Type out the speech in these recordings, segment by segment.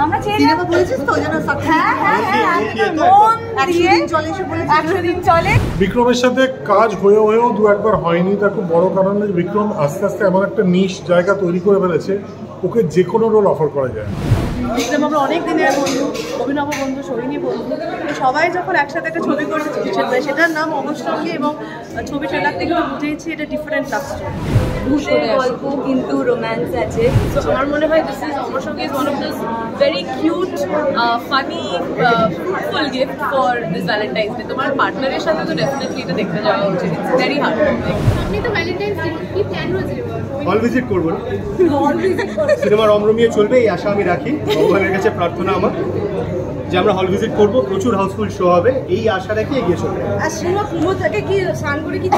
আমরা সিনেমা বলেছিস তো যেন দিন চলে। বিক্রমের সাথে কাজ হয়েও দু একবার হয়নি, তার খুব বড় কারণ বিক্রম আস্তে আস্তে এমন একটা নিশ জায়গা তৈরি করে ফেলেছে, ওকে যে কোনো রোল অফার করা যায়। বিক্রম আমরা অনেক দিনের বন্ধু, অভিনব বন্ধু, সোহিনী বন্ধু, সবাই যখন একসাথে একটা ছবি করেছে সেটার নাম অমর সঙ্গে, এবং ছবি ট্রেলার থেকে বুঝেছি এটা ডিফারেন্ট লাভ স্টোরি, ভূতের গল্প কিন্তু রোম্যান্স আছে। তো আমার মনে হয় দিস ইজ অমর সঙ্গে is one of this very cute funny fruitful gift for this Valentine's day. তোমার পার্টনারের সাথে তো ডেফিনেটলি এটা দেখতে যাওয়া উচিত, ইটস ভেরি হার্ড। আপনি তো ভ্যালেন্টাইন্স ডে কি প্ল্যান রয়েছে? হল ভিজিট করবো, সিনেমা রমরমিয়ে চলবে এই আশা আমি রাখি। ভগবানের কাছে প্রার্থনা আমার যে আমরা হল ভিজিট করবো, প্রচুর হাউসফুল শো হবে এই আশা রেখে এগিয়ে চলবে। আর সিনেমা পুরো থেকে কি স্নান করে কি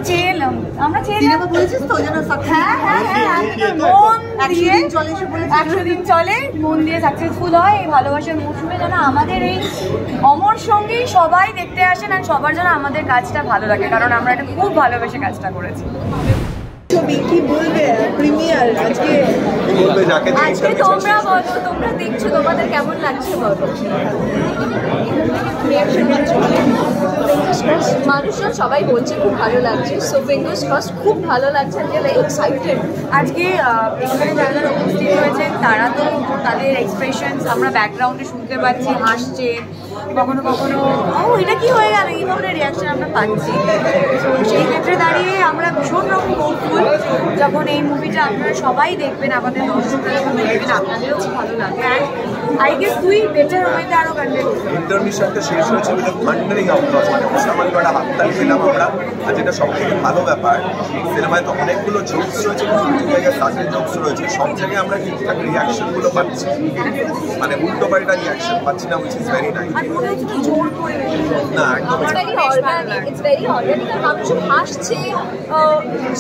চেয়েলাম আমরা সিনেমা বলেছিস তো যেন দিন চলে, মন দিয়ে সাকসেসফুল হয়। এই ভালোবাসার মৌসুমে যেন আমাদের এই অমর সঙ্গেই সবাই দেখতে আসেন, আর সবার যেন আমাদের কাজটা ভালো লাগে, কারণ আমরা এটা খুব ভালোবেসে কাজটা করেছি। কি বলবে প্রিমিয়ার আজকে? আজকে তোমরা বলো, তোমরা দেখছো, তোমাদের কেমন লাগছে বলো? মানুষজন সবাই বলছে খুব ভালো লাগছে, সো ফিঙ্গার্স ক্রসড খুব ভালো লাগছে। এক্সাইটেড আজকে এখানে যারা যারা উপস্থিত হয়েছেন তারা তো তাদের এক্সপ্রেশনস আমরা ব্যাকগ্রাউন্ডে শুনতে পাচ্ছি, হাসছে, কখনো কখনো ও এটা কি হয়ে গেল, এই ধরনের রিয়াকশন আমরা পাচ্ছি। তো সেই ক্ষেত্রে দাঁড়িয়ে আমরা ভীষণ রকম হোপফুল যখন এই মুভিটা আপনারা সবাই দেখবেন, আমাদের দর্শকরা যখন দেখবেন আপনাদেরও খুব ভালো লাগবে। অ্যান্ড আই গেস তুই বেটার হইতে আরও কন্টেন্ট ইন্টারমিশনটা শেষ হয়েছে উইথ থান্ডারিং আউটলস, মানে মুসলমান একটা হাততালি পেলাম আমরা। আর যেটা সব থেকে ভালো ব্যাপার, সিনেমায় তো অনেকগুলো জোকস রয়েছে, কিছু জায়গায় সার্টেন জোকস রয়েছে, সব জায়গায় আমরা ঠিকঠাক রিয়াকশনগুলো পাচ্ছি, মানে উল্টো পাল্টা রিয়াকশন পাচ্ছি না, উইচ ইজ ভেরি নাইস। না একদম ইটস ভেরি অর্গানিক, আর মানুষজন হাসছে,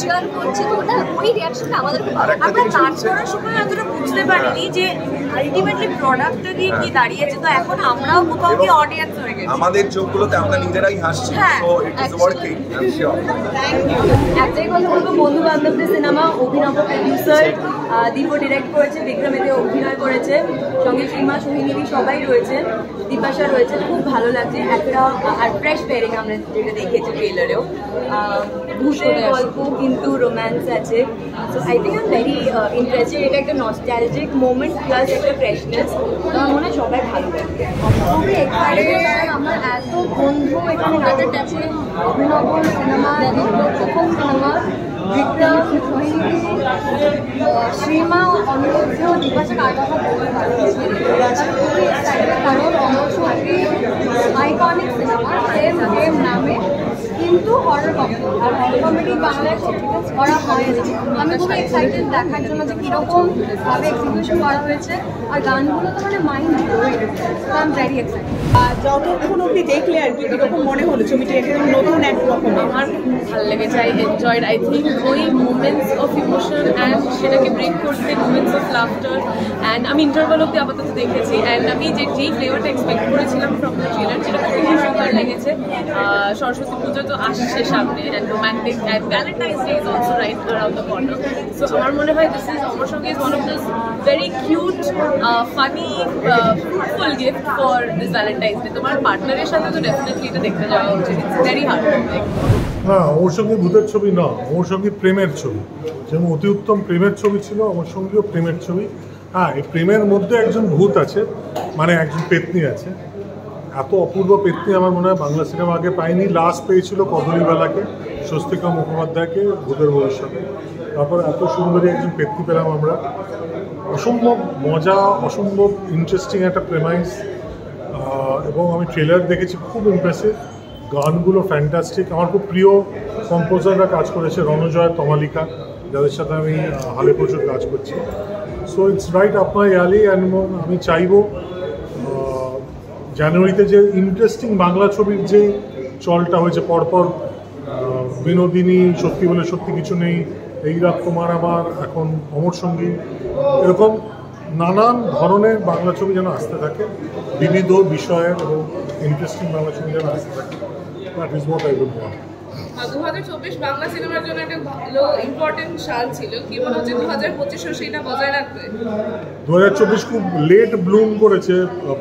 চিয়ার করছে, তো ওটা ওই রিয়াকশনটা আমাদের আমরা কাজ করার সময় এতটা বুঝতে পারিনি যে আলটিমেটলি প্রোডাক্টটা দিয়ে কি দাঁড়িয়েছে। তো এখন আমরাও কোথাও কি অডিয়েন্স হয়ে গেছি, আমাদের জোকগুলোতে আমরা নিজেরাই হাসছি, so it is working. I am sure. একটাই কথা বলবো, বন্ধু বান্ধবদের সিনেমা, অভিনব প্রডিউসার, দীপু ডিরেক্ট করেছে, বিক্রম এতে অভিনয় করেছে, সঙ্গে শ্রীমা, সোহিনী সবাই রয়েছে, দীপাশা রয়েছে, খুব ভালো লাগছে। একটা আর ফ্রেশ পেয়ারিং আমরা যেটা দেখেছি ট্রেলারেও, ভূতের গল্প কিন্তু রোম্যান্স আছে। So I think I am very interested. এটা একটা নস্টালজিক মোমেন্ট প্লাস একটা ফ্রেশনেস, আমার মনে হয় সবাই ভালো লাগবে। খুবই এক্সাইটেড, আমার এত বন্ধু এখানে হাতের ট্যাপে অভিনব সিনেমা, প্রথম সিনেমা, বিক্রম, সোহিনী, শ্রীমা, অমৃত, দীপাশা, কার কথা বলতে খুবই এক্সাইটেড, কারণ অমর সঙ্গী আইকনিক সিনেমা, সেম নামে, কিন্তু হরর কমেডি, আর হরর কমেডি বাংলায় করা হয় না। আমি খুবই এক্সাইটেড দেখার জন্য যে কীরকম ভাবে এক্সিকিউশন করা হয়েছে, আর গানগুলো তো মানে mind blowing, so I am very excited. যতক্ষণ অব্দি দেখলে আর কি কিরকম মনে হলো ছবিটা? এখানে নতুন এক রকম আমার ভালো লেগেছে, আই এনজয়েড। আই থিঙ্ক ওই মুমেন্টস অফ ইমোশন অ্যান্ড সেটাকে ব্রেক করতে মুমেন্টস অফ লাফটার, অ্যান্ড আমি ইন্টারভাল অব্দি আপাতত দেখেছি, অ্যান্ড আমি যেই ফ্লেভারটা এক্সপেক্ট করেছিলাম ফ্রম দ্য ট্রেলার সেটা খুবই সুন্দর লেগেছে। সরস্বতী পুজো তো আসছে সামনে, and romantic and Valentine's day is also right around the corner. So আমার মনে হয় দিস ইজ অমর সঙ্গে is one of this very cute funny fruitful gift for this Valentine's day. তোমার পার্টনারের সাথে তো ডেফিনেটলি এটা দেখতে যাওয়া উচিত, ইটস ভেরি হার্ড। না, ওর সঙ্গে ভূতের ছবি না, ওর সঙ্গে প্রেমের ছবি, যেমন অতি উত্তম প্রেমের ছবি ছিল, আমার সঙ্গেও প্রেমের ছবি। হ্যাঁ, এই প্রেমের মধ্যে একজন ভূত আছে, মানে একজন পেত্নী আছে। এত অপূর্ব পেত্নী আমার মনে হয় বাংলা সিনেমা আগে পাইনি। লাস্ট পেয়েছিল কদলীবেলাকে, স্বস্তিকা মুখোপাধ্যায়কে, ভূতের ভবিষ্যতে। তারপর এত সুন্দরী একজন পেত্নী পেলাম আমরা। অসম্ভব মজা, অসম্ভব ইন্টারেস্টিং একটা প্রেমাইস, এবং আমি ট্রেলার দেখেছি, খুব ইমপ্রেসিভ। গানগুলো ফ্যান্টাস্টিক। আমার খুব প্রিয় কম্পোজাররা কাজ করেছে, রণজয়, তমালিকা, যাদের সাথে আমি হালে প্রচুর কাজ করছি। So it's right up my alley, and আমি চাইবো জানুয়ারিতে যে ইন্টারেস্টিং বাংলা ছবির যে চলটা হয়েছে পরপর, বিনোদিনী, সত্যি বলে সত্যি কিছু নেই, এই রাত তোমার আমার, এখন অমর সঙ্গী, এরকম নানান ধরনের বাংলা ছবি যেন আসতে থাকে, বিবিধ বিষয়ের এবং ইন্টারেস্টিং বাংলা ছবি যেন আসতে থাকে। That is what I would want. 2024 Bangla সিনেমার জন্য একটা ভালো ইম্পর্টেন্ট সাল ছিল, কি মনে হচ্ছে 2025 সেটা বজায় রাখবে? 2024 খুব লেট ব্লুম করেছে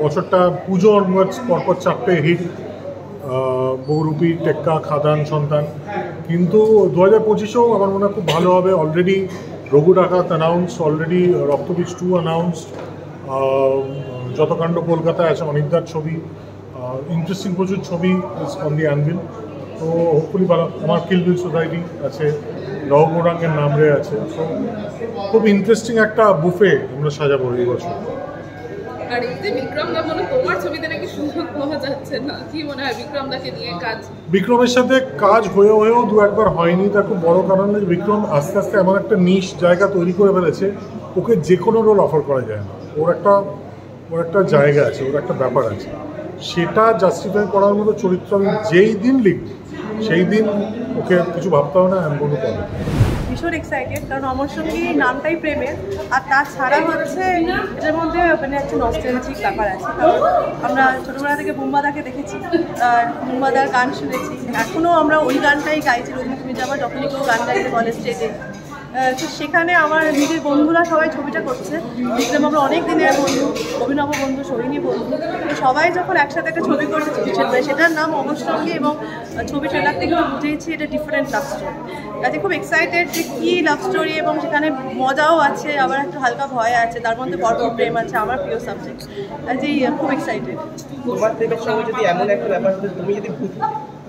বছরটা, পুজো অনওয়ার্ডস পরপর 4টে হিট, বহুরূপী, টেক্কা, খাদান, সন্তান। কিন্তু 2025-এও আমার মনে হয় খুব ভালো হবে। অলরেডি রঘু ডাকাত অ্যানাউন্স, অলরেডি রক্তবীজ 2 অ্যানাউন্স, যতকাণ্ড কলকাতায় আছে অনিকদার ছবি, ইন্টারেস্টিং প্রচুর ছবি অন দি অ্যানভিল। তো হোপফুলি ভালো। আমার কিলবিল সোসাইটি আছে, রঘুরাঙ্গের নামরে আছে। তো খুব ইন্টারেস্টিং একটা বুফে আমরা সাজাবো এই বছর। আর এই যে বিক্রম দা বলে তোমার ছবিতে নাকি সুযোগ পাওয়া যাচ্ছে না, কি মনে হয় বিক্রম দাকে নিয়ে কাজ? বিক্রমের সাথে কাজ হয়েও দু একবার হয়নি, তার খুব বড় কারণ হচ্ছে বিক্রম আস্তে আস্তে এমন একটা নিশ জায়গা তৈরি করে ফেলেছে, ওকে যে কোনো রোল অফার করা যায় না। ওর একটা জায়গা আছে, ওর একটা ব্যাপার আছে, সেটা জাস্টিফাই করার মতো চরিত্র আমি যেই দিন লিখব সেই দিন ওকে কিছু ভাবতে হবে না, আমি কোনো করবো। ভীষণ এক্সাইটেড, কারণ আমার সঙ্গে নামটাই প্রেমের, আর তাছাড়া হচ্ছে এটার মধ্যে ওখানে একটা নস্টালজিক ব্যাপার আছে। কারণ আমরা ছোটোবেলা থেকে বুম্বাদাকে দেখেছি, আর বুম্বাদার গান শুনেছি, এখনও আমরা ওই গানটাই গাইছি। রোজিনা তুমি যাবার যখনই কেউ গান গাইতে বলে স্টেজে, তো সেখানে আমার নিজের বন্ধুরা সবাই ছবিটা করছে। দেখলাম আমরা অনেক দিনের বন্ধু, অভিনব বন্ধু, সোহিনী বন্ধু, তো সবাই যখন একসাথে একটা ছবি করছে, সেটার নাম অমরসঙ্গী, এবং ছবি ট্রেলার থেকে বুঝেছি এটা ডিফারেন্ট লাভ স্টোরি। কাজে খুব এক্সাইটেড যে কী লাভ স্টোরি, এবং সেখানে মজাও আছে, আবার একটু হালকা ভয় আছে, তার মধ্যে ভরপুর প্রেম আছে, আমার প্রিয় সাবজেক্ট। কাজেই খুব এক্সাইটেড। তোমার প্রেমের সঙ্গে যদি এমন একটা ব্যাপার হতো, তুমি যদি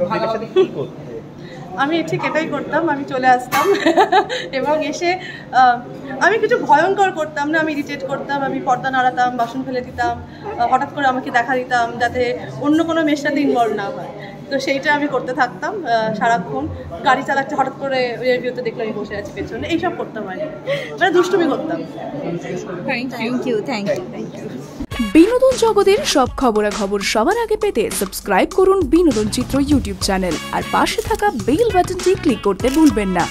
প্রেমের সাথে কী করতে? আমি ঠিক এটাই করতাম, আমি চলে আসতাম এবং এসে আমি কিছু ভয়ঙ্কর করতাম না, আমি ইরিটেট করতাম, আমি পর্দা নাড়াতাম, বাসন ফেলে দিতাম, হঠাৎ করে আমাকে দেখা দিতাম, যাতে অন্য কোনো মেয়ের সাথে ইনভলভ না হয়। তো সেইটা আমি করতে থাকতাম সারাক্ষণ। গাড়ি চালাচ্ছে, হঠাৎ করে রিভিউতে দেখলাম আমি বসে আছি পেছনে, এইসব করতাম আর কি, মানে দুষ্টুমি করতাম। Thank you. বিনোদন জগতের সব খবরাখবর সবার আগে পেতে সাবস্ক্রাইব করুন বিনোদন চিত্র ইউটিউব চ্যানেল, আর পাশে থাকা বেল বাটনটি ক্লিক করতে ভুলবেন না।